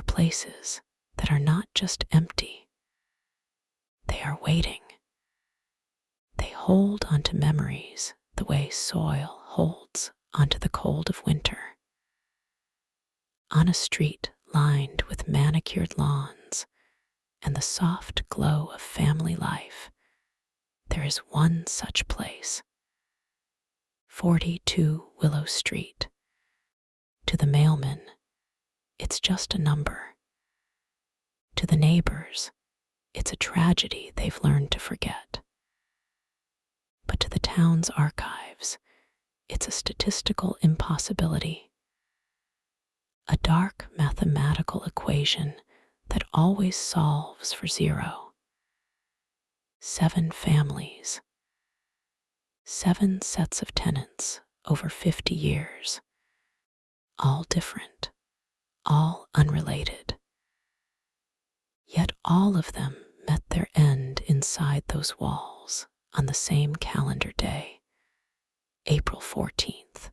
are places that are not just empty, they are waiting. They hold onto memories the way soil holds onto the cold of winter. On a street lined with manicured lawns and the soft glow of family life, there is one such place. 42 Willow Street. To the mailman, it's just a number. To the neighbors, it's a tragedy they've learned to forget. But to the town's archives, it's a statistical impossibility. A dark mathematical equation that always solves for zero. 7 families, 7 sets of tenants over 50 years, all different, all unrelated. Yet all of them met their end inside those walls on the same calendar day, April 14th.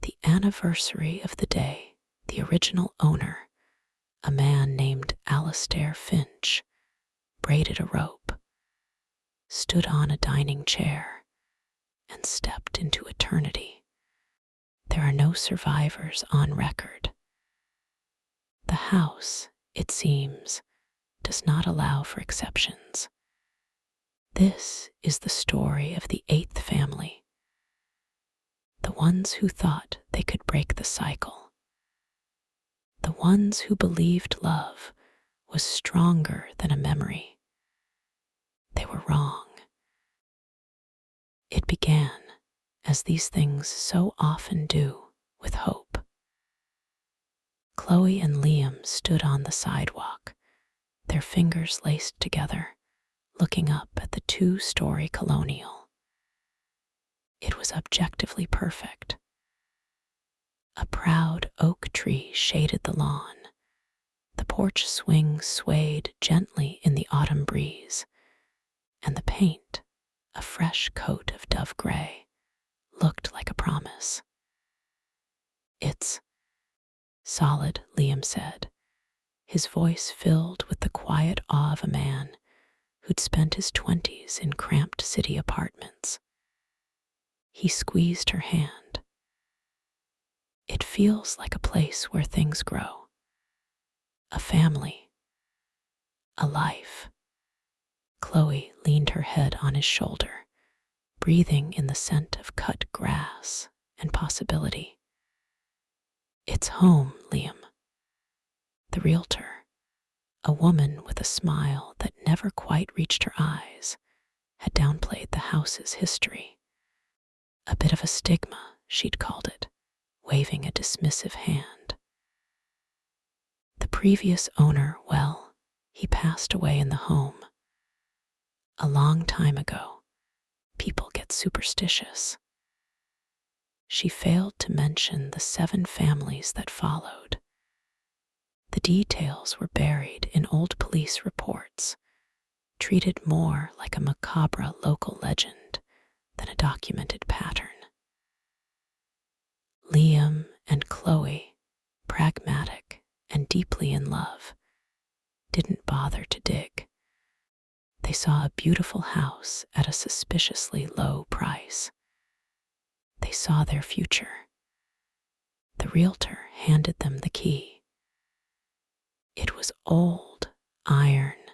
The anniversary of the day the original owner, a man named Alastair Finch, braided a rope, stood on a dining chair, and stepped into eternity. There are no survivors on record. The house, it seems, does not allow for exceptions. This is the story of the 8th family, the ones who thought they could break the cycle, the ones who believed love was stronger than a memory. They were wrong. It began, as these things so often do, with hope. Chloe and Liam stood on the sidewalk, their fingers laced together, looking up at the 2-story colonial. It was objectively perfect. A proud oak tree shaded the lawn. The porch swing swayed gently in the autumn breeze, and the paint, a fresh coat of dove gray, looked like a promise. "It's solid," Liam said, his voice filled with the quiet awe of a man who'd spent his 20s in cramped city apartments. He squeezed her hand. "It feels like a place where things grow. A family. A life." Chloe leaned her head on his shoulder, breathing in the scent of cut grass and possibility. "It's home, Liam." The realtor, a woman with a smile that never quite reached her eyes, had downplayed the house's history. A bit of a stigma, she'd called it, waving a dismissive hand. The previous owner, well, he passed away in the home. A long time ago. People get superstitious. She failed to mention the 7 families that followed. The details were buried in old police reports, treated more like a macabre local legend than a documented pattern. Liam and Chloe, pragmatic and deeply in love, didn't bother to dig. They saw a beautiful house at a suspiciously low price. They saw their future. The realtor handed them the key. It was old, iron,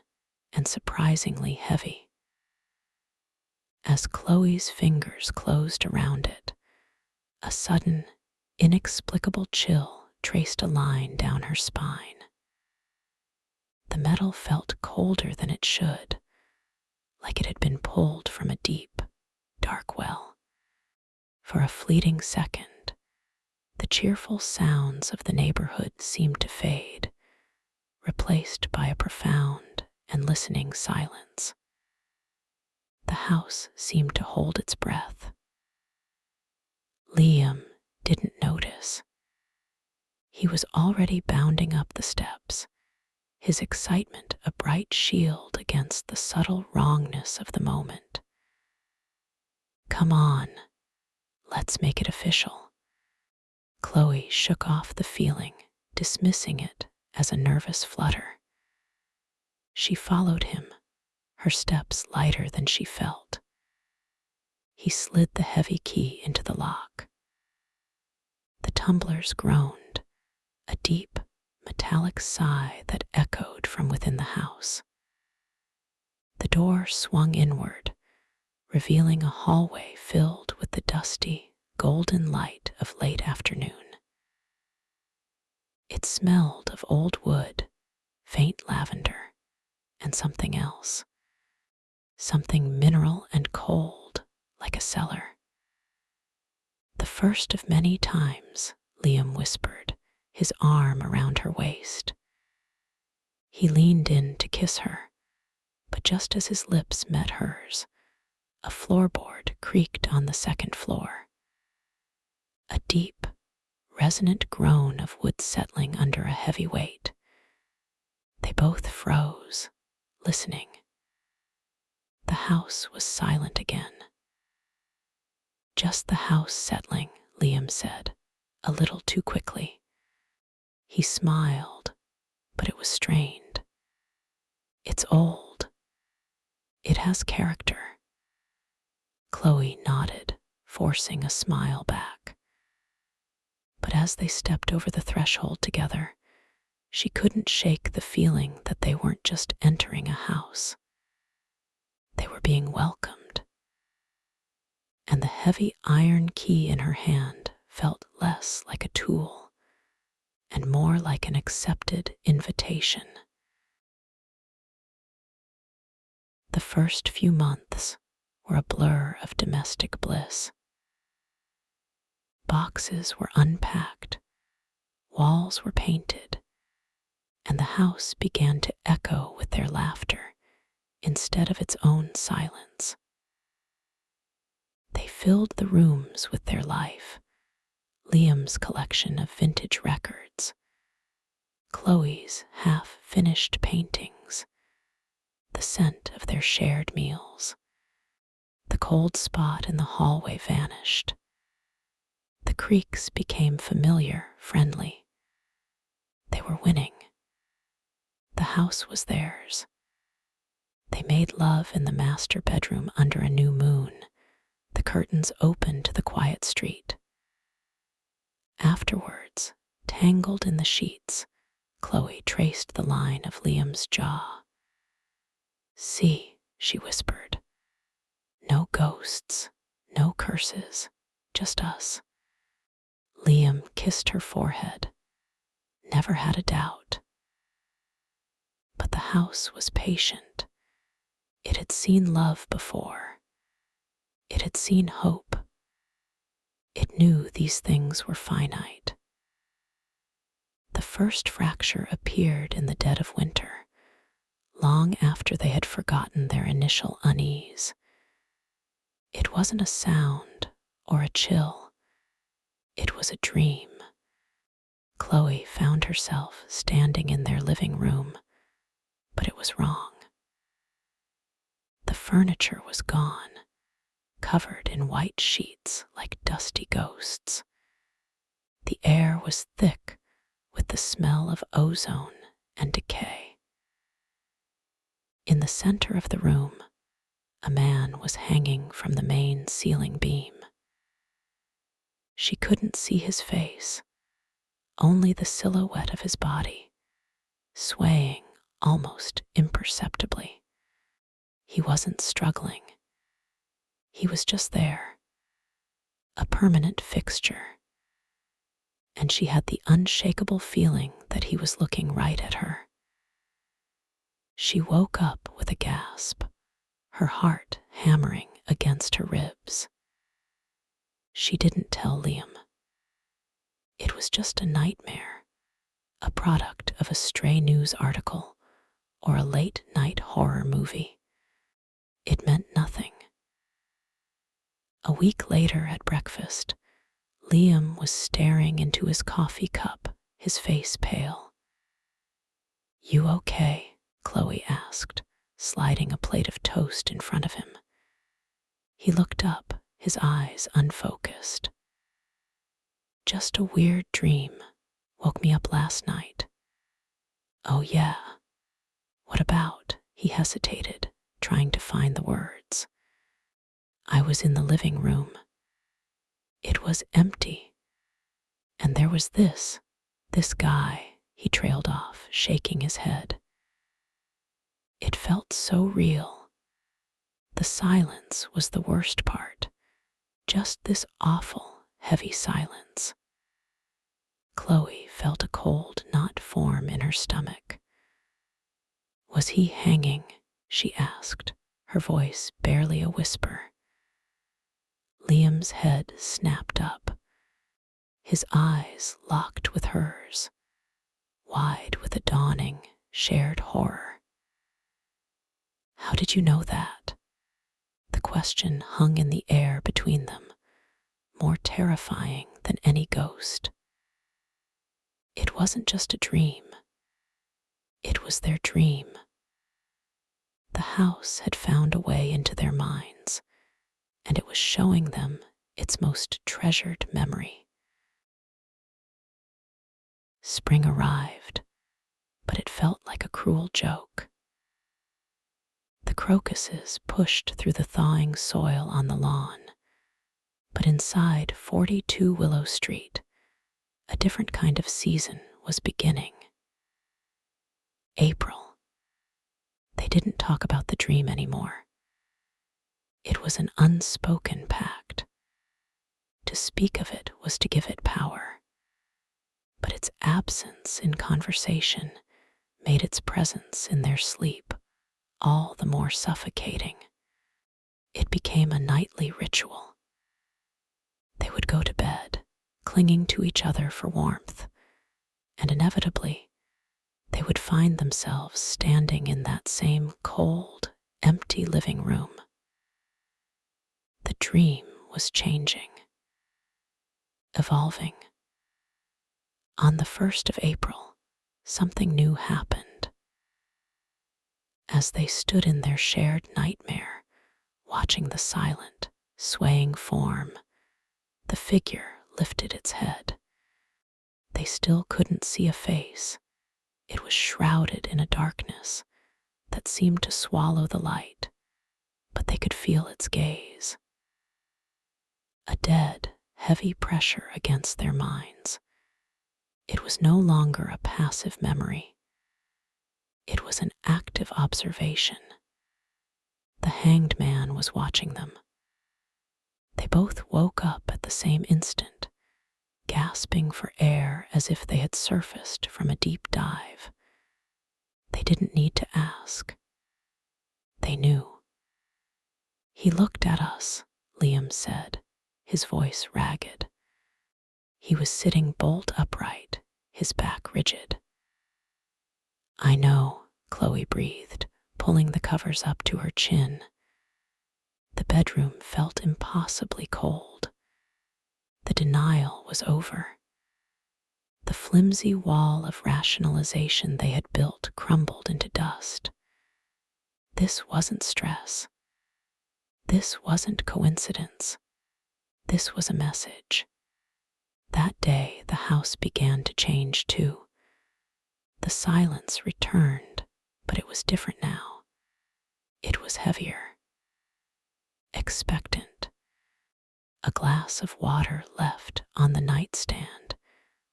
and surprisingly heavy. As Chloe's fingers closed around it, a sudden, inexplicable chill traced a line down her spine. The metal felt colder than it should, like it had been pulled from a deep, dark well. For a fleeting second, the cheerful sounds of the neighborhood seemed to fade, replaced by a profound and listening silence. The house seemed to hold its breath. Liam didn't notice. He was already bounding up the steps, his excitement a bright shield against the subtle wrongness of the moment. "Come on, let's make it official." Chloe shook off the feeling dismissing it as a nervous flutter. She followed him, her steps lighter than she felt. He slid the heavy key into the lock. The tumblers groaned, a deep, metallic sigh that echoed from within the house. The door swung inward, revealing a hallway filled with the dusty, golden light of late afternoon. It smelled of old wood, faint lavender, and something else. Something mineral and cold, like a cellar. The first of many times, Liam whispered, his arm around her waist. He leaned in to kiss her, but just as his lips met hers, a floorboard creaked on the second floor. A deep, resonant groan of wood settling under a heavy weight. They both froze, listening. The house was silent again. Just the house settling, Liam said, a little too quickly. He smiled, but it was strained. It's old. It has character. Chloe nodded, forcing a smile back. But as they stepped over the threshold together, she couldn't shake the feeling that they weren't just entering a house. They were being welcomed. And the heavy iron key in her hand felt less like a tool and more like an accepted invitation. The first few months were a blur of domestic bliss. Boxes were unpacked, walls were painted, and the house began to echo with their laughter instead of its own silence. They filled the rooms with their life, Liam's collection of vintage records, Chloe's half-finished paintings, the scent of their shared meals. The cold spot in the hallway vanished. The creaks became familiar, friendly. They were winning. The house was theirs. They made love in the master bedroom under a new moon, the curtains open to the quiet street. Afterwards, tangled in the sheets, Chloe traced the line of Liam's jaw. "See," she whispered. "No ghosts, no curses, just us." Liam kissed her forehead, never had a doubt. But the house was patient. It had seen love before. It had seen hope. It knew these things were finite. The first fracture appeared in the dead of winter, long after they had forgotten their initial unease. It wasn't a sound or a chill. It was a dream. Chloe found herself standing in their living room, but it was wrong. The furniture was gone, covered in white sheets like dusty ghosts. The air was thick with the smell of ozone and decay. In the center of the room, a man was hanging from the main ceiling beam. She couldn't see his face, only the silhouette of his body, swaying almost imperceptibly. He wasn't struggling. He was just there, a permanent fixture. And she had the unshakable feeling that he was looking right at her. She woke up with a gasp, her heart hammering against her ribs. She didn't tell Liam. It was just a nightmare, a product of a stray news article or a late-night horror movie. It meant nothing. A week later at breakfast, Liam was staring into his coffee cup, his face pale. "You okay?" Chloe asked, sliding a plate of toast in front of him. He looked up, his eyes unfocused. "Just a weird dream," Woke me up last night. Oh, yeah. What about? He hesitated, trying to find the words. I was in the living room. It was empty. And there was this guy, he trailed off, shaking his head. It felt so real. The silence was the worst part. Just this awful, heavy silence. Chloe felt a cold knot form in her stomach. Was he hanging? She asked, her voice barely a whisper. Liam's head snapped up. His eyes locked with hers, wide with a dawning, shared horror. How did you know that? The question hung in the air between them, more terrifying than any ghost. It wasn't just a dream. It was their dream. The house had found a way into their minds, and it was showing them its most treasured memory. Spring arrived, but it felt like a cruel joke. The crocuses pushed through the thawing soil on the lawn, but inside 42 Willow Street, a different kind of season was beginning. April. They didn't talk about the dream anymore. It was an unspoken pact. To speak of it was to give it power, but its absence in conversation made its presence in their sleep all the more suffocating. It became a nightly ritual. They would go to bed, clinging to each other for warmth, and inevitably, they would find themselves standing in that same cold, empty living room. The dream was changing, evolving. On the 1st of April, something new happened. As they stood in their shared nightmare, watching the silent, swaying form, the figure lifted its head. They still couldn't see a face. It was shrouded in a darkness that seemed to swallow the light, but they could feel its gaze. A dead, heavy pressure against their minds. It was no longer a passive memory. It was an active observation. The hanged man was watching them. They both woke up at the same instant, gasping for air as if they had surfaced from a deep dive. They didn't need to ask. They knew. He looked at us, Liam said, his voice ragged. He was sitting bolt upright, his back rigid. I know, Chloe breathed, pulling the covers up to her chin. The bedroom felt impossibly cold. The denial was over. The flimsy wall of rationalization they had built crumbled into dust. This wasn't stress. This wasn't coincidence. This was a message. That day, the house began to change too. The silence returned, but it was different now. It was heavier. Expectant. A glass of water left on the nightstand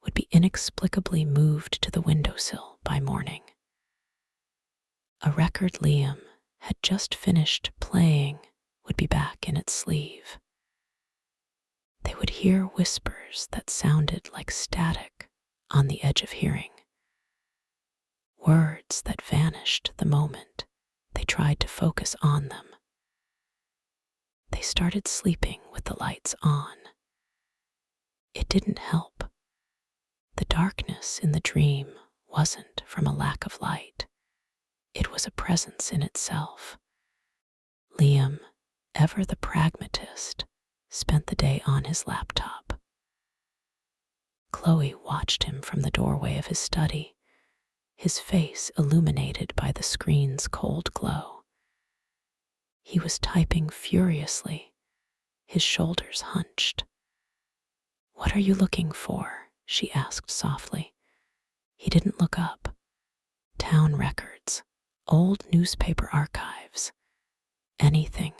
would be inexplicably moved to the windowsill by morning. A record Liam had just finished playing would be back in its sleeve. They would hear whispers that sounded like static on the edge of hearing. Words that vanished the moment they tried to focus on them. They started sleeping with the lights on. It didn't help. The darkness in the dream wasn't from a lack of light. It was a presence in itself. Liam, ever the pragmatist, spent the day on his laptop. Chloe watched him from the doorway of his study, his face illuminated by the screen's cold glow. He was typing furiously, his shoulders hunched. What are you looking for? She asked softly. He didn't look up. Town records, old newspaper archives, anything.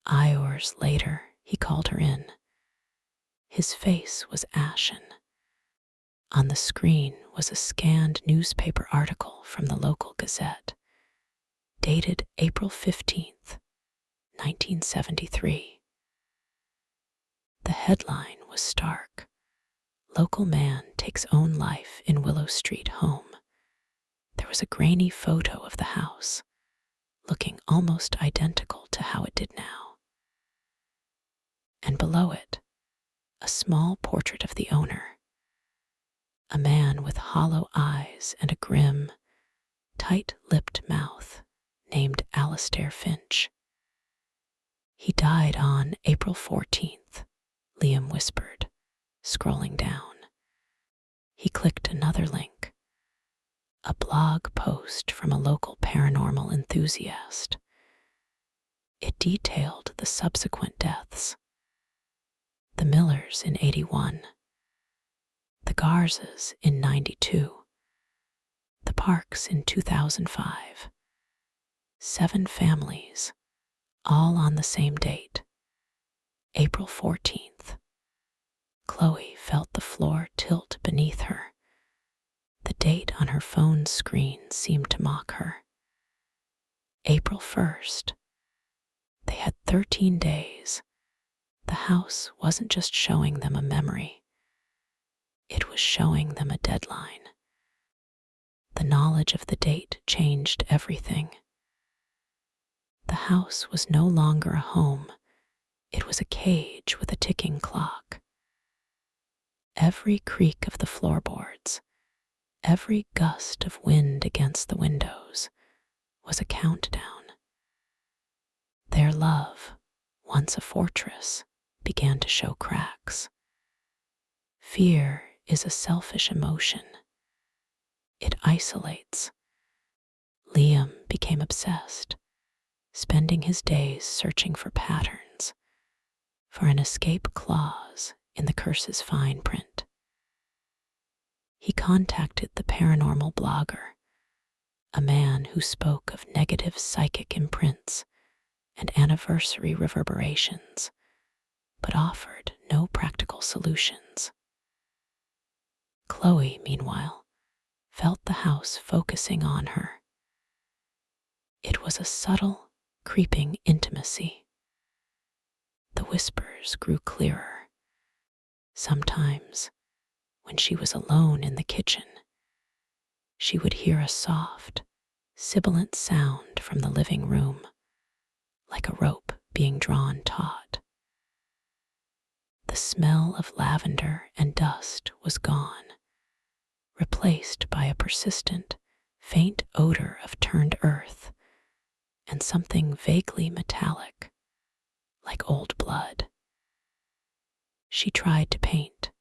Hours later, he called her in. His face was ashen. On the screen was a scanned newspaper article from the local gazette, dated April 15th, 1973. The headline was stark. Local man takes own life in Willow Street home. There was a grainy photo of the house, looking almost identical to how it did now. And below it, a small portrait of the owner, a man with hollow eyes and a grim, tight-lipped mouth named Alistair Finch. He died on April 14th, Liam whispered, scrolling down. He clicked another link, a blog post from a local paranormal enthusiast. It detailed the subsequent deaths. The Millers in 81, the Garzas in 92, the Parks in 2005. 7 families, all on the same date, April 14th. Chloe felt the floor tilt beneath her. The date on her phone's screen seemed to mock her. April 1st. They had 13 days. The house wasn't just showing them a memory. It was showing them a deadline. The knowledge of the date changed everything. The house was no longer a home. It was a cage with a ticking clock. Every creak of the floorboards, every gust of wind against the windows was a countdown. Their love, once a fortress, began to show cracks. Fear is a selfish emotion. It isolates. Liam became obsessed, spending his days searching for patterns, for an escape clause in the curse's fine print. He contacted the paranormal blogger, a man who spoke of negative psychic imprints and anniversary reverberations, but offered no practical solutions. Chloe, meanwhile, felt the house focusing on her. It was a subtle, creeping intimacy. The whispers grew clearer. Sometimes, when she was alone in the kitchen, she would hear a soft, sibilant sound from the living room, like a rope being drawn taut. The smell of lavender and dust was gone, replaced by a persistent, faint odor of turned earth and something vaguely metallic, like old blood. She tried to paint.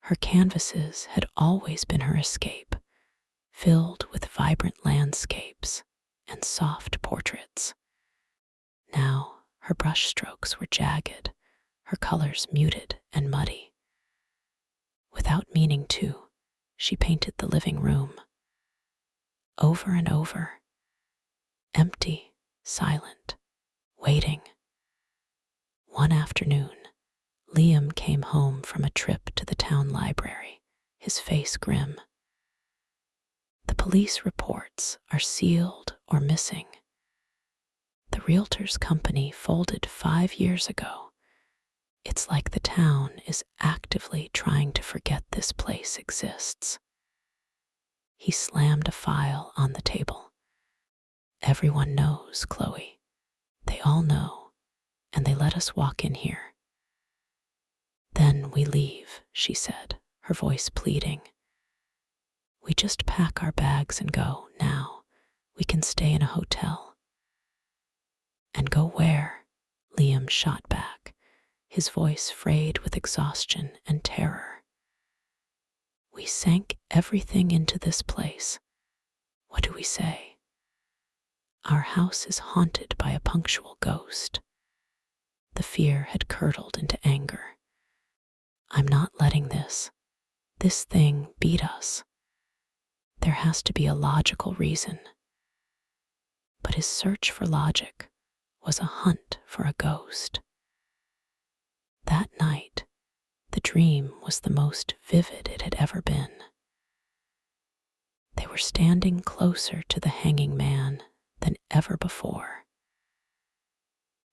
Her canvases had always been her escape, filled with vibrant landscapes and soft portraits. Now her brushstrokes were jagged, her colors muted and muddy. Without meaning to, she painted the living room. Over and over. Empty, silent, waiting. One afternoon, Liam came home from a trip to the town library, his face grim. The police reports are sealed or missing. The realtor's company folded 5 years ago. It's like the town is actively trying to forget this place exists. He slammed a file on the table. Everyone knows, Chloe. They all know, and they let us walk in here. Then we leave, she said, her voice pleading. We just pack our bags and go now. We can stay in a hotel. And go where? Liam shot back, his voice frayed with exhaustion and terror. We sank everything into this place. What do we say? Our house is haunted by a punctual ghost. The fear had curdled into anger. I'm not letting this This thing beat us. There has to be a logical reason. But his search for logic was a hunt for a ghost. That night, the dream was the most vivid it had ever been. They were standing closer to the hanging man than ever before.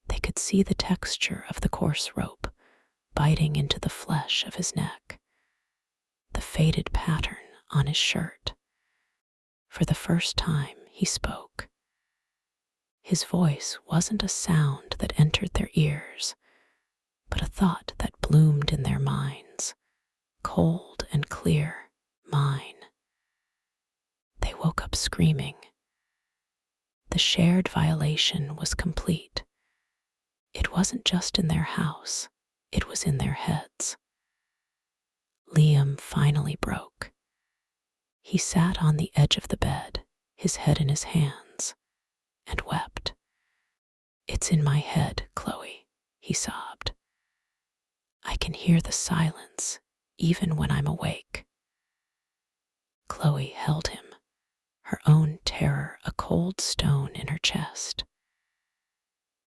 They could see the texture of the coarse rope biting into the flesh of his neck, the faded pattern on his shirt. For the first time, he spoke. His voice wasn't a sound that entered their ears, but a thought that bloomed in their minds, cold and clear, mine. They woke up screaming. The shared violation was complete. It wasn't just in their house, it was in their heads. Liam finally broke. He sat on the edge of the bed, his head in his hands, and wept. "It's in my head, Chloe," he sobbed. "I can hear the silence even when I'm awake." Chloe held him, her own terror a cold stone in her chest.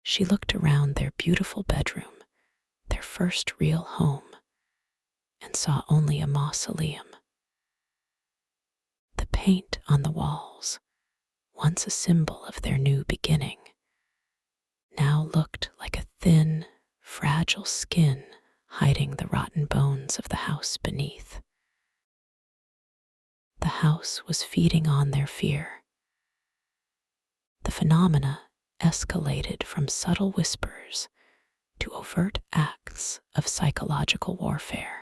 She looked around their beautiful bedroom, their first real home, and saw only a mausoleum. The paint on the walls, once a symbol of their new beginning, now looked like a thin, fragile skin hiding the rotten bones of the house beneath. The house was feeding on their fear. The phenomena escalated from subtle whispers to overt acts of psychological warfare.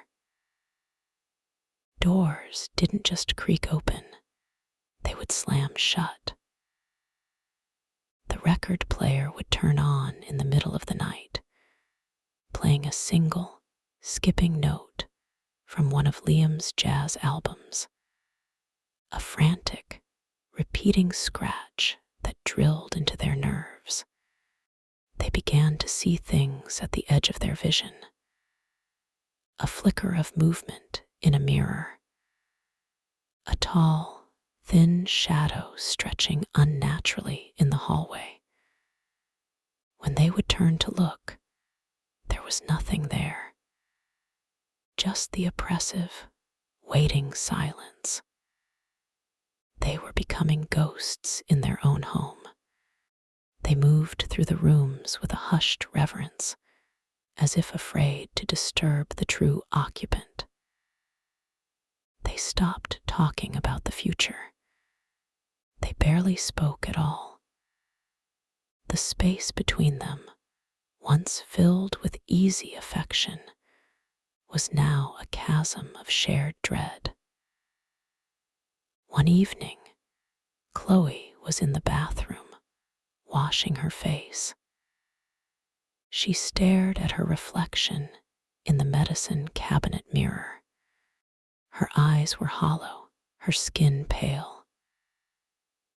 Doors didn't just creak open, they would slam shut. The record player would turn on in the middle of the night, playing a single, skipping note from one of Liam's jazz albums, a frantic, repeating scratch that drilled into their nerves. They began to see things at the edge of their vision. A flicker of movement in a mirror. A tall, thin shadow stretching unnaturally in the hallway. When they would turn to look, there was nothing there. Just the oppressive, waiting silence. They were becoming ghosts in their own home. They moved through the rooms with a hushed reverence, as if afraid to disturb the true occupant. They stopped talking about the future. They barely spoke at all. The space between them, once filled with easy affection, was now a chasm of shared dread. One evening, Chloe was in the bathroom, washing her face. She stared at her reflection in the medicine cabinet mirror. Her eyes were hollow, her skin pale.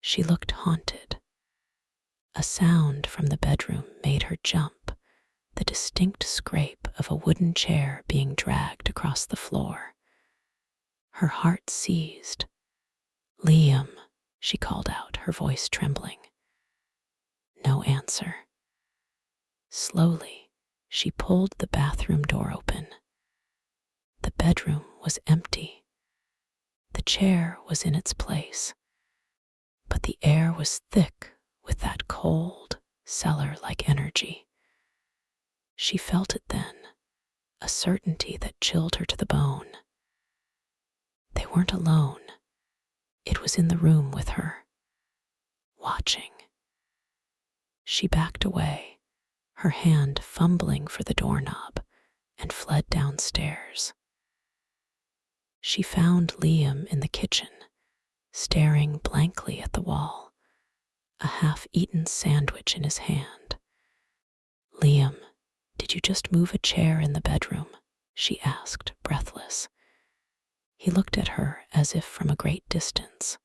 She looked haunted. A sound from the bedroom made her jump, the distinct scrape of a wooden chair being dragged across the floor. Her heart seized. "Liam," she called out, her voice trembling. No answer. Slowly, she pulled the bathroom door open. The bedroom was empty. The chair was in its place, but the air was thick with that cold, cellar-like energy. She felt it then, a certainty that chilled her to the bone. They weren't alone. It was in the room with her, watching. She backed away, her hand fumbling for the doorknob, and fled downstairs. She found Liam in the kitchen, staring blankly at the wall, a half-eaten sandwich in his hand. "Liam, did you just move a chair in the bedroom?" she asked, breathless. He looked at her as if from a great distance.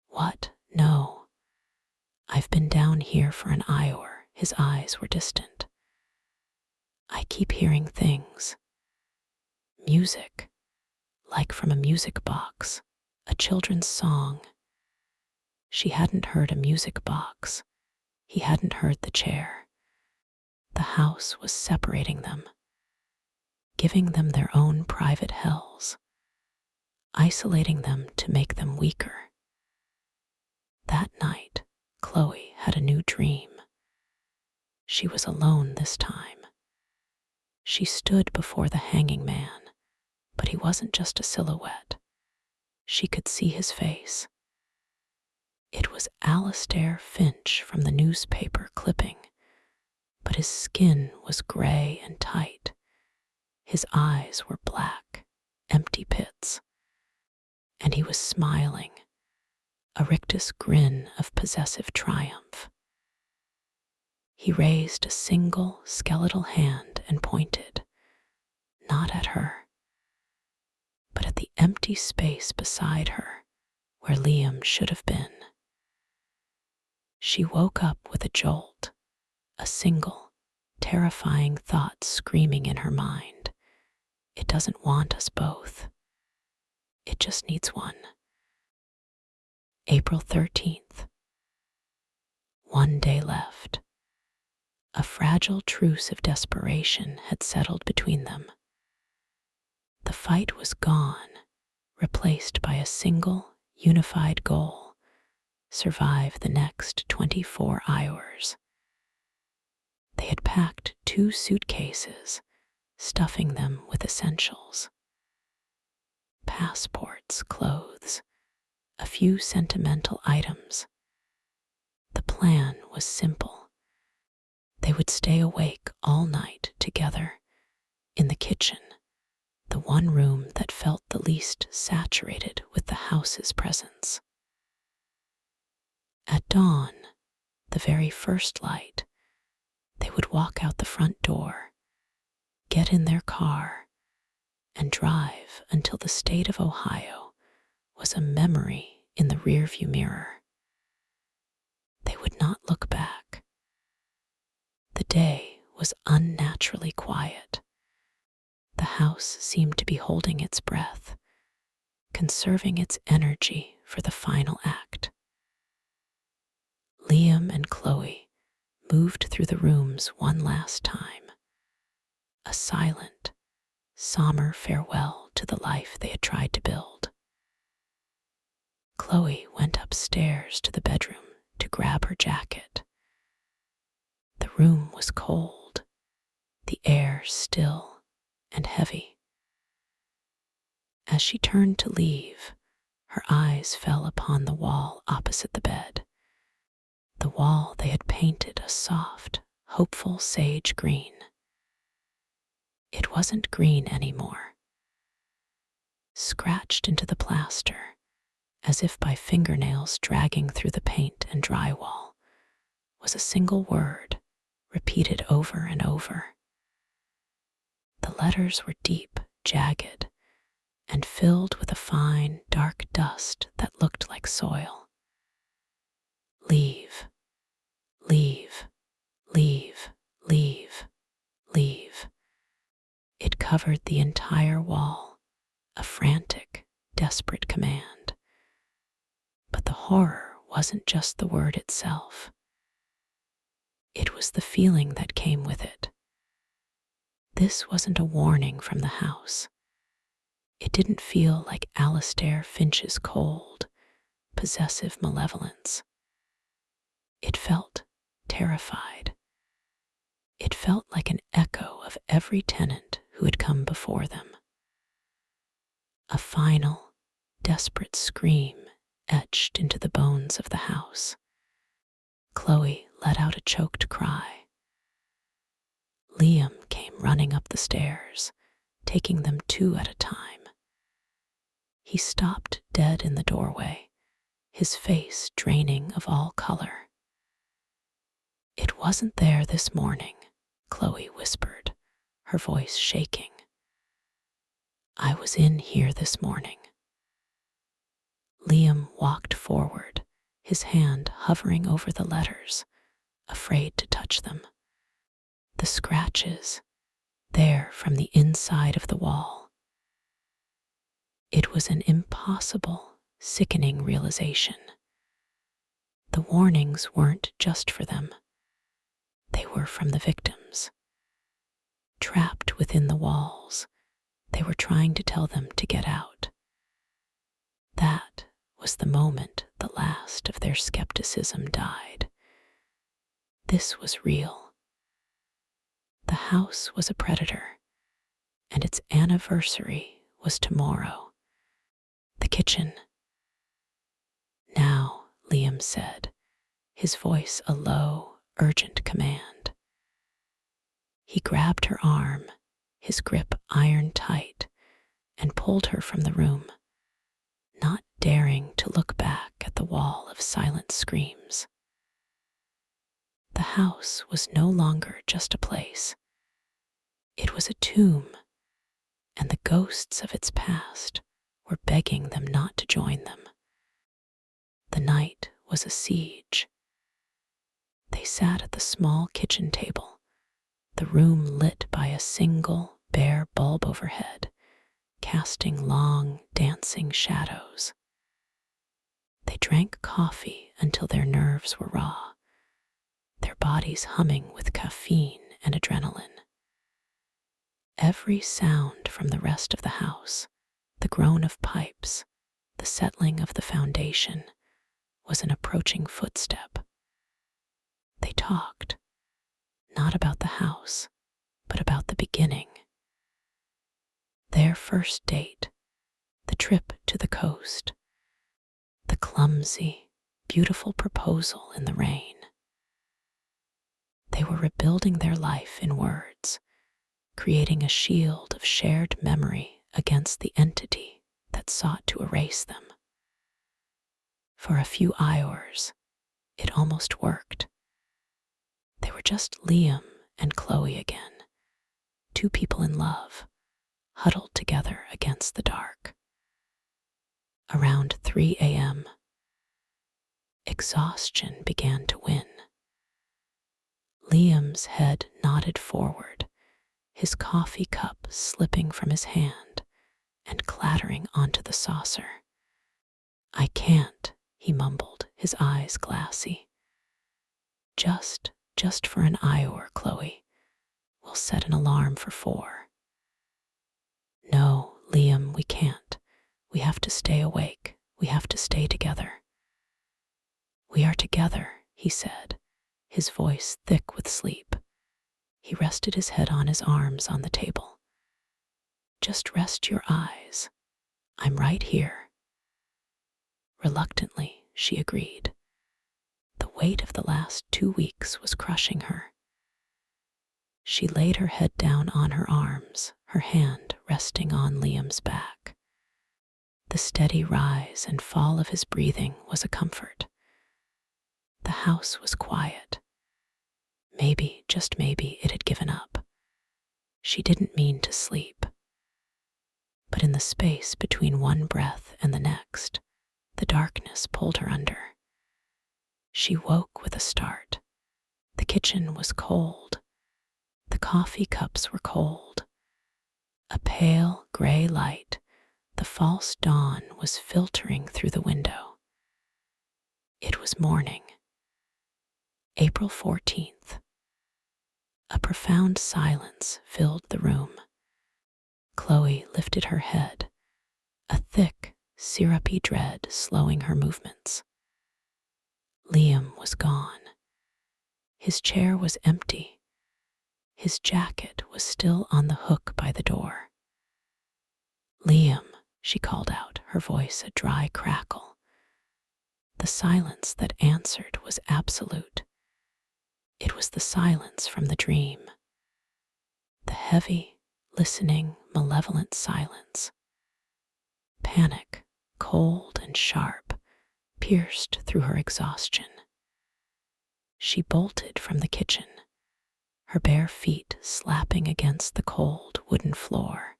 "What? No. I've been down here for an hour." His eyes were distant. "I keep hearing things. Music. like from a music box, a children's song. She hadn't heard a music box. He hadn't heard the chair. The house was separating them, giving them their own private hells, isolating them to make them weaker. That night, Chloe had a new dream. She was alone this time. She stood before the hanging man, but he wasn't just a silhouette. She could see his face. It was Alastair Finch from the newspaper clipping, but his skin was gray and tight. His eyes were black, empty pits, and he was smiling, a rictus grin of possessive triumph. He raised a single skeletal hand and pointed, not at her, but at the empty space beside her, where Liam should have been. She woke up with a jolt, a single, terrifying thought screaming in her mind. It doesn't want us both. It just needs one. April 13th. One day left. A fragile truce of desperation had settled between them. The fight was gone, replaced by a single, unified goal: survive the next 24 hours. They had packed 2 suitcases, stuffing them with essentials. Passports, clothes, a few sentimental items. The plan was simple. They would stay awake all night together, in the kitchen, the one room that felt the least saturated with the house's presence. At dawn, the very first light, they would walk out the front door, get in their car, and drive until the state of Ohio was a memory in the rearview mirror. They would not look back. The day was unnaturally quiet. The house seemed to be holding its breath, conserving its energy for the final act. Liam and Chloe moved through the rooms one last time, a silent, somber farewell to the life they had tried to build. Chloe went upstairs to the bedroom to grab her jacket. The room was cold, the air still and heavy. As she turned to leave, her eyes fell upon the wall opposite the bed, the wall they had painted a soft, hopeful sage green. It wasn't green anymore. Scratched into the plaster, as if by fingernails dragging through the paint and drywall, was a single word, repeated over and over. The letters were deep, jagged, and filled with a fine, dark dust that looked like soil. Leave, leave, leave, leave, leave. It covered the entire wall, a frantic, desperate command. But the horror wasn't just the word itself. It was the feeling that came with it. This wasn't a warning from the house. It didn't feel like Alastair Finch's cold, possessive malevolence. It felt terrified. It felt like an echo of every tenant who had come before them. A final, desperate scream etched into the bones of the house. Chloe let out a choked cry. Liam came running up the stairs, taking them 2 at a time. He stopped dead in the doorway, his face draining of all color. "It wasn't there this morning," Chloe whispered, her voice shaking. "I was in here this morning." Liam walked forward, his hand hovering over the letters, afraid to touch them. The scratches, there from the inside of the wall. It was an impossible, sickening realization. The warnings weren't just for them. They were from the victims. Trapped within the walls, they were trying to tell them to get out. That was the moment the last of their skepticism died. This was real. The house was a predator, and its anniversary was tomorrow. The kitchen. Now, Liam said, his voice a low, urgent command. He grabbed her arm, his grip iron tight, and pulled her from the room, not daring to look back at the wall of silent screams. The house was no longer just a place. It was a tomb, and the ghosts of its past were begging them not to join them. The night was a siege. They sat at the small kitchen table, the room lit by a single bare bulb overhead, casting long, dancing shadows. They drank coffee until their nerves were raw, their bodies humming with caffeine and adrenaline. Every sound from the rest of the house, the groan of pipes, the settling of the foundation, was an approaching footstep. They talked, not about the house, but about the beginning. Their first date, the trip to the coast, the clumsy, beautiful proposal in the rain. They were rebuilding their life in words, creating a shield of shared memory against the entity that sought to erase them. For a few hours, it almost worked. They were just Liam and Chloe again, two people in love, huddled together against the dark. Around 3 a.m., exhaustion began to win. Liam's head nodded forward, his coffee cup slipping from his hand and clattering onto the saucer. "I can't," he mumbled, his eyes glassy. Just for an hour, Chloe. We'll set an alarm for 4. "No, Liam, we can't. We have to stay awake. We have to stay together." "We are together," he said, his voice thick with sleep. He rested his head on his arms on the table. "Just rest your eyes. I'm right here." Reluctantly, she agreed. The weight of the last 2 weeks was crushing her. She laid her head down on her arms, her hand resting on Liam's back. The steady rise and fall of his breathing was a comfort. The house was quiet. Maybe, just maybe, it had given up. She didn't mean to sleep. But in the space between one breath and the next, the darkness pulled her under. She woke with a start. The kitchen was cold. The coffee cups were cold. A pale gray light, the false dawn, was filtering through the window. It was morning. April 14th. A profound silence filled the room. Chloe lifted her head, a thick, syrupy dread slowing her movements. Liam was gone. His chair was empty. His jacket was still on the hook by the door. "Liam," she called out, her voice a dry crackle. The silence that answered was absolute. It was the silence from the dream. The heavy, listening, malevolent silence. Panic, cold and sharp, pierced through her exhaustion. She bolted from the kitchen, her bare feet slapping against the cold wooden floor.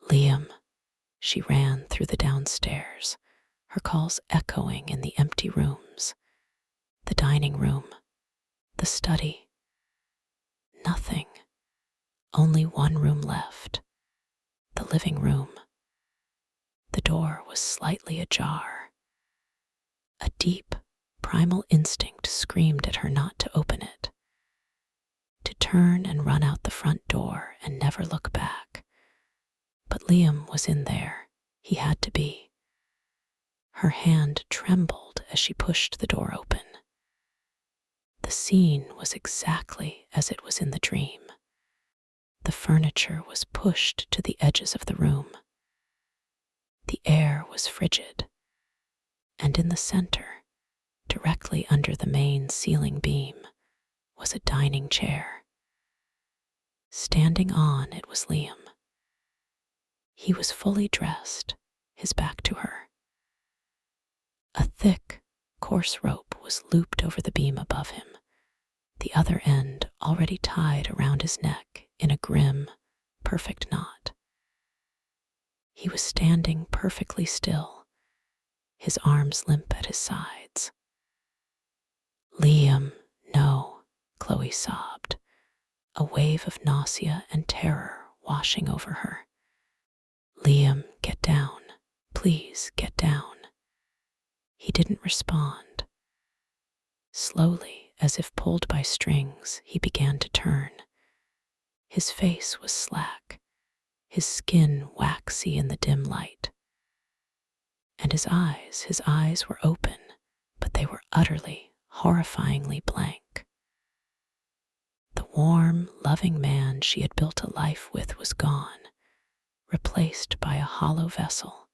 "Liam," she ran through the downstairs, her calls echoing in the empty rooms, the dining room, the study. Nothing. Only one room left, the living room. The door was slightly ajar. A deep, primal instinct screamed at her not to open it, to turn and run out the front door and never look back. But Liam was in there. He had to be. Her hand trembled as she pushed the door open. The scene was exactly as it was in the dream. The furniture was pushed to the edges of the room. The air was frigid, and in the center, directly under the main ceiling beam, was a dining chair. Standing on it was Liam. He was fully dressed, his back to her. A thick, coarse rope was looped over the beam above him, the other end already tied around his neck in a grim, perfect knot. He was standing perfectly still, his arms limp at his sides. "Liam, no," Chloe sobbed, a wave of nausea and terror washing over her. "Liam, get down. Please get down." He didn't respond. Slowly, as if pulled by strings, he began to turn. His face was slack, his skin waxy in the dim light. And his eyes were open, but they were utterly, horrifyingly blank. The warm, loving man she had built a life with was gone, replaced by a hollow vessel.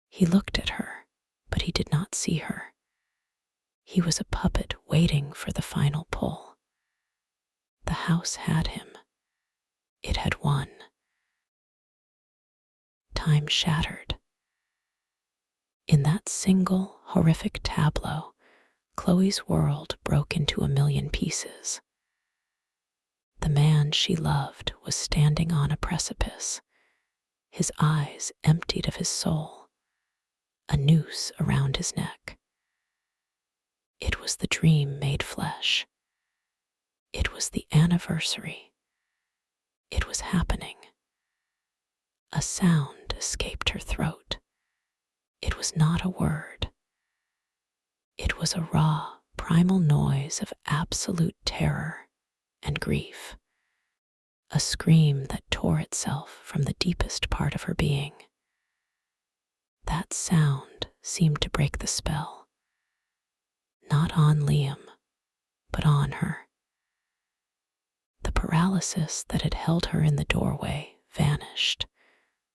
He looked at her, but he did not see her. He was a puppet waiting for the final pull. The house had him. It had won. Time shattered. In that single, horrific tableau, Chloe's world broke into a million pieces. The man she loved was standing on a precipice, his eyes emptied of his soul, a noose around his neck. It was the dream made flesh. It was the anniversary. It was happening. A sound escaped her throat. It was not a word. It was a raw, primal noise of absolute terror and grief. A scream that tore itself from the deepest part of her being. That sound seemed to break the spell. Not on Liam, but on her. The paralysis that had held her in the doorway vanished,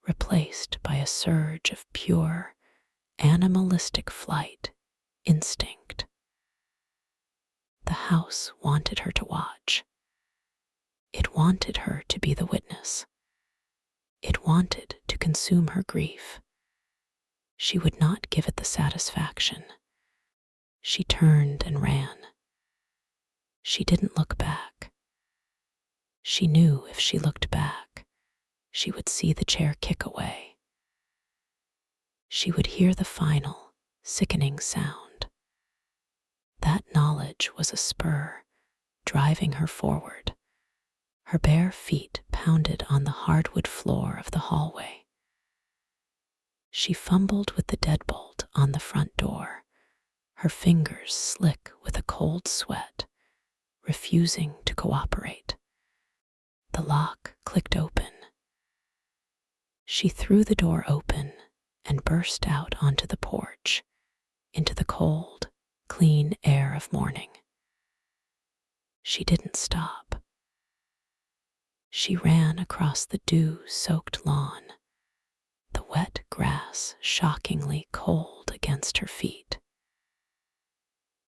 replaced by a surge of pure, animalistic flight, instinct. The house wanted her to watch. It wanted her to be the witness. It wanted to consume her grief. She would not give it the satisfaction. She turned and ran. She didn't look back. She knew if she looked back, she would see the chair kick away. She would hear the final, sickening sound. That knowledge was a spur, driving her forward. Her bare feet pounded on the hardwood floor of the hallway. She fumbled with the deadbolt on the front door, her fingers slick with a cold sweat, refusing to cooperate. The lock clicked open. She threw the door open and burst out onto the porch, into the cold, clean air of morning. She didn't stop. She ran across the dew-soaked lawn, the wet grass shockingly cold against her feet.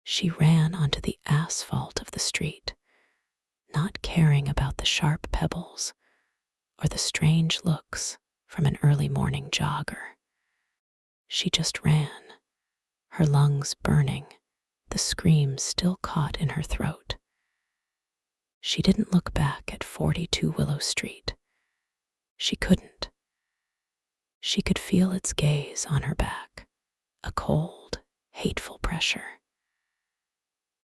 She ran onto the asphalt of the street, not caring about the sharp pebbles or the strange looks from an early morning jogger. She just ran, her lungs burning, the scream still caught in her throat. She didn't look back at 42 Willow Street. She couldn't. She could feel its gaze on her back, a cold, hateful pressure.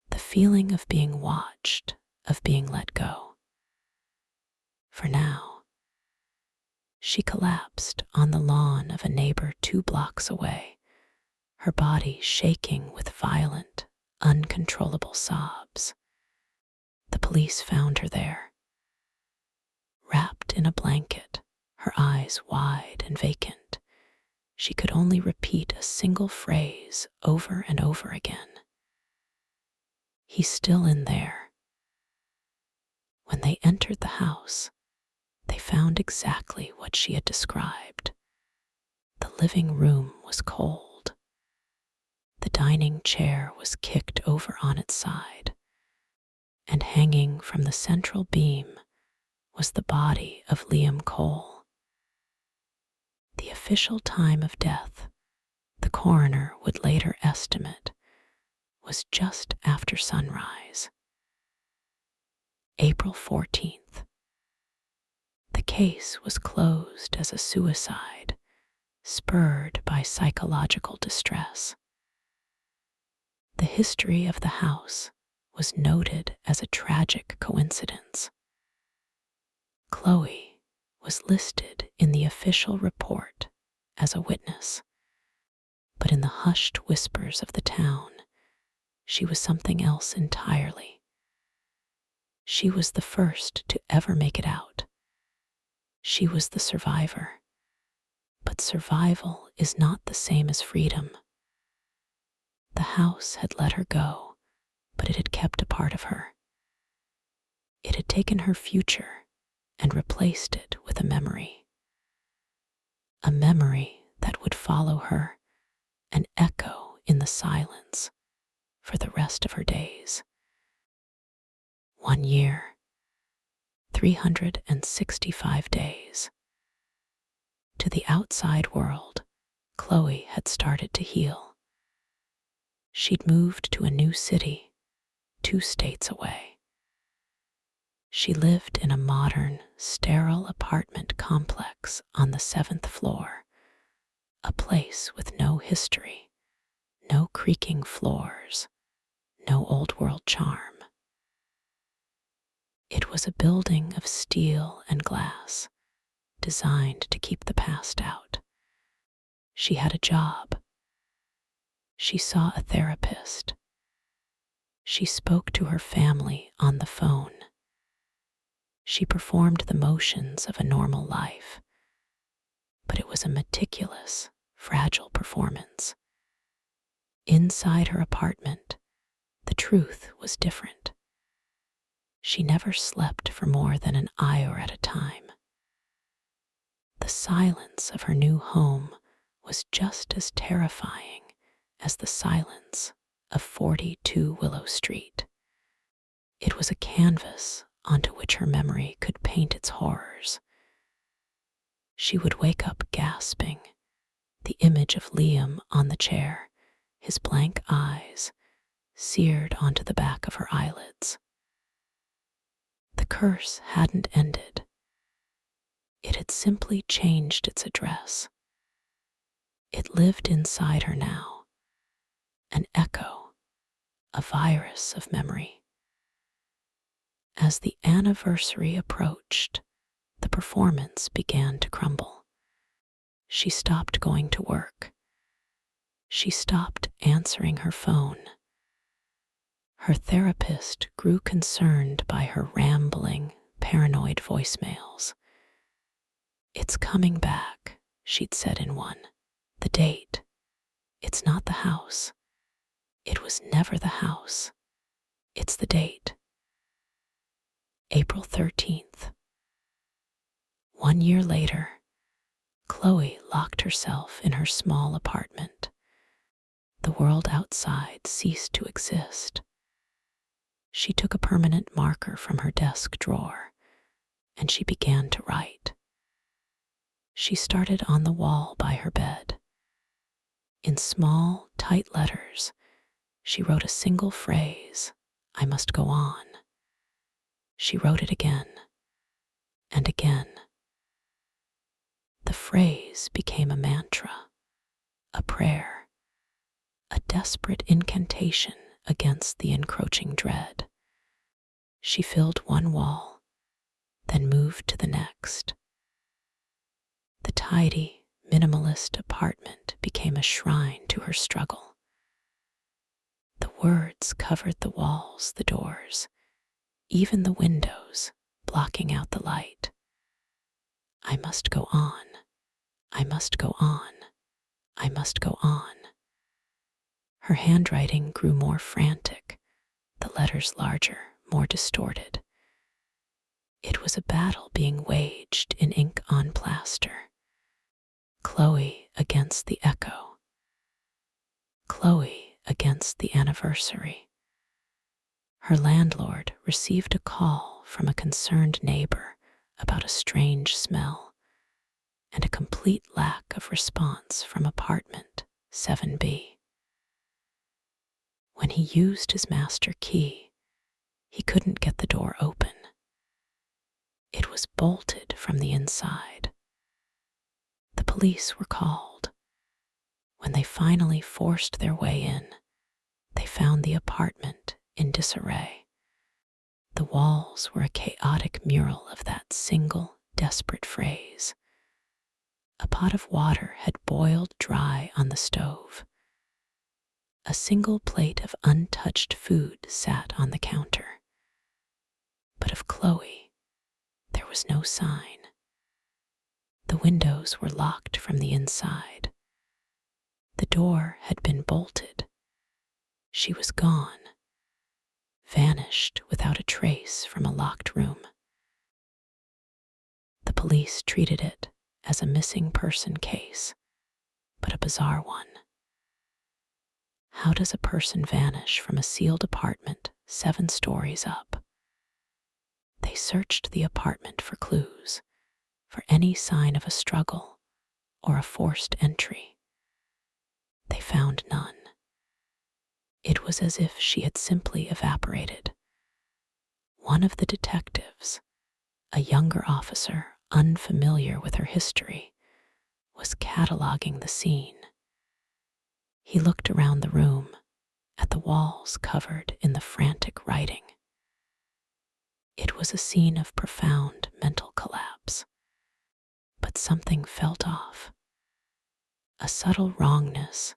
The feeling of being watched, of being let go. For now, She collapsed on the lawn of a neighbor 2 blocks away, her body shaking with violent, uncontrollable sobs. The police found her there, wrapped in a blanket, her eyes wide and vacant. She could only repeat a single phrase over and over again. "He's still in there." When they entered the house, they found exactly what she had described. The living room was cold. The dining chair was kicked over on its side, and hanging from the central beam was the body of Liam Cole. The official time of death, the coroner would later estimate, was just after sunrise. April 14th. The case was closed as a suicide, spurred by psychological distress. The history of the house was noted as a tragic coincidence. Chloe was listed in the official report as a witness, but in the hushed whispers of the town, she was something else entirely. She was the first to ever make it out. She was the survivor. But survival is not the same as freedom. The house had let her go, but it had kept a part of her. It had taken her future and replaced it with a memory. A memory that would follow her, an echo in the silence for the rest of her days. 1 year, 365 days. To the outside world, Chloe had started to heal. She'd moved to a new city, 2 states away. She lived in a modern, sterile apartment complex on the 7th floor, a place with no history, no creaking floors, no old-world charm. It was a building of steel and glass, designed to keep the past out. She had a job. She saw a therapist. She spoke to her family on the phone. She performed the motions of a normal life, but it was a meticulous, fragile performance. Inside her apartment, the truth was different. She never slept for more than an hour at a time. The silence of her new home was just as terrifying as the silence of 42 Willow Street. It was a canvas onto which her memory could paint its horrors. She would wake up gasping, the image of Liam on the chair, his blank eyes seared onto the back of her eyelids. The curse hadn't ended. It had simply changed its address. It lived inside her now, an echo, a virus of memory. As the anniversary approached, the performance began to crumble. She stopped going to work. She stopped answering her phone. Her therapist grew concerned by her rambling, paranoid voicemails. "It's coming back," she'd said in one. "The date. It's not the house. It was never the house. It's the date." April 13th. 1 year later, Chloe locked herself in her small apartment. The world outside ceased to exist. She took a permanent marker from her desk drawer, and she began to write. She started on the wall by her bed. In small, tight letters, she wrote a single phrase, "I must go on." She wrote it again and again. The phrase became a mantra, a prayer, a desperate incantation against the encroaching dread. She filled one wall, then moved to the next. The tidy, minimalist apartment became a shrine to her struggle. The words covered the walls, the doors, even the windows, blocking out the light. I must go on. I must go on. I must go on. Her handwriting grew more frantic, the letters larger, more distorted. It was a battle being waged in ink on plaster. Chloe against the echo. Chloe against the anniversary. Her landlord received a call from a concerned neighbor about a strange smell, and a complete lack of response from apartment 7B. When he used his master key, he couldn't get the door open. It was bolted from the inside. The police were called. When they finally forced their way in, they found the apartment in disarray. The walls were a chaotic mural of that single, desperate phrase. A pot of water had boiled dry on the stove. A single plate of untouched food sat on the counter. But of Chloe, there was no sign. The windows were locked from the inside. The door had been bolted. She was gone, vanished without a trace from a locked room. The police treated it as a missing person case, but a bizarre one. How does a person vanish from a sealed apartment 7 stories up? They searched the apartment for clues, for any sign of a struggle or a forced entry. They found none. It was as if she had simply evaporated. One of the detectives, a younger officer unfamiliar with her history, was cataloging the scene. He looked around the room, at the walls covered in the frantic writing. It was a scene of profound mental collapse. But something felt off. A subtle wrongness,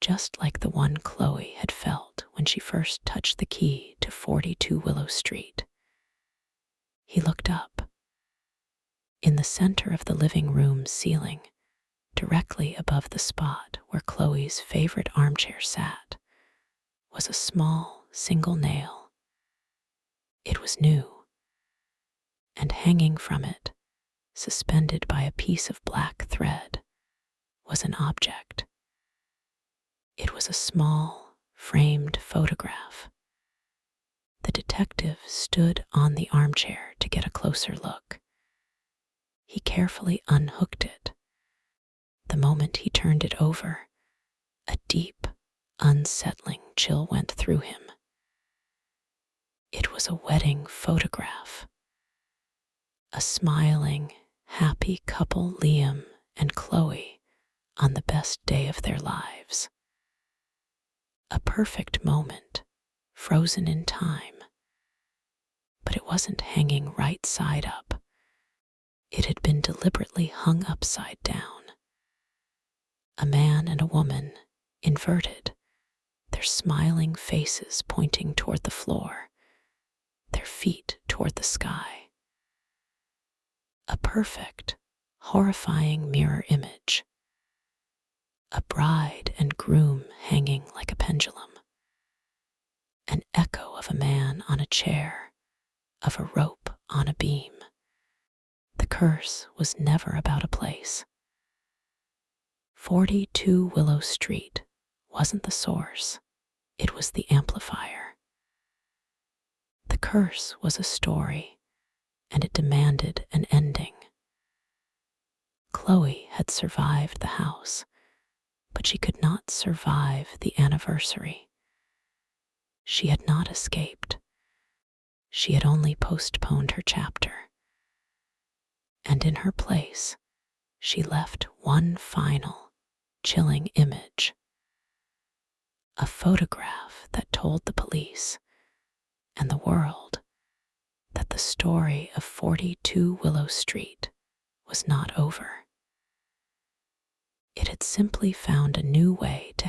just like the one Chloe had felt when she first touched the key to 42 Willow Street. He looked up. In the center of the living room ceiling, directly above the spot where Chloe's favorite armchair sat, was a small, single nail. It was new, and hanging from it, suspended by a piece of black thread, was an object. It was a small, framed photograph. The detective stood on the armchair to get a closer look. He carefully unhooked it. The moment he turned it over, a deep, unsettling chill went through him. It was a wedding photograph. A smiling, happy couple, Liam and Chloe, on the best day of their lives. A perfect moment, frozen in time. But it wasn't hanging right side up. It had been deliberately hung upside down. A man and a woman, inverted, their smiling faces pointing toward the floor, their feet toward the sky. A perfect, horrifying mirror image. A bride and groom hanging like a pendulum. An echo of a man on a chair, of a rope on a beam. The curse was never about a place. 42 Willow Street wasn't the source, it was the amplifier. The curse was a story, and it demanded an ending. Chloe had survived the house, but she could not survive the anniversary. She had not escaped. She had only postponed her chapter. And in her place, she left one final, chilling image. A photograph that told the police and the world that the story of 42 Willow Street was not over. It had simply found a new way to